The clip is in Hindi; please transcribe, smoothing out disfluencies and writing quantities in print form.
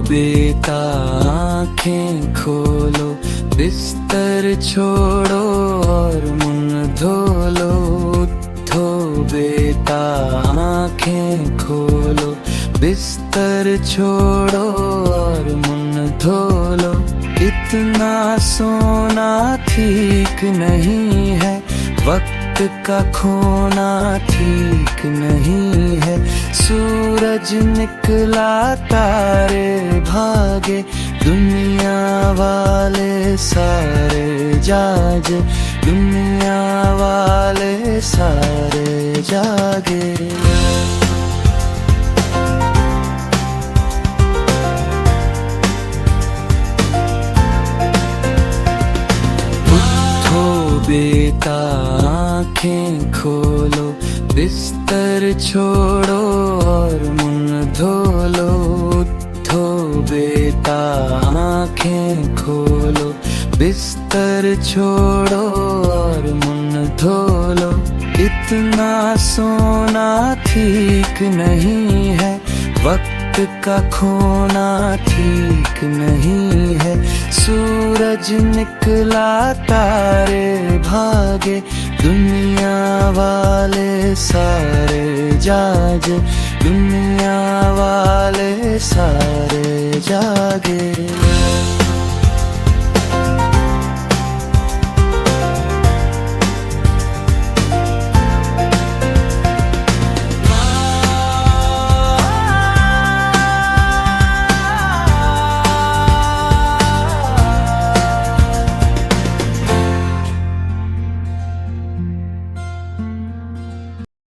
बेटा आँखें खोलो, बिस्तर छोड़ो और मुंह धो लो। उठो बेटा आँखें खोलो, बिस्तर छोड़ो और मुंह धो लो। इतना सोना ठीक नहीं है, वक्त का खोना ठीक नहीं है। सूरज निकला तारे भागे, दुनिया वाले सारे जागे, दुनिया वाले सारे जागे। बेटा आँखें खोलो, बिस्तर छोड़ो और मुंह धो लो। उठो बेटा आँखें खोलो, बिस्तर छोड़ो और मुंह धो लो। इतना सोना ठीक नहीं है, वक्त का खोना ठीक नहीं है। सूरज निकला तारे भागे, दुनिया वाले सारे जागे, दुनिया वाले सारे जागे।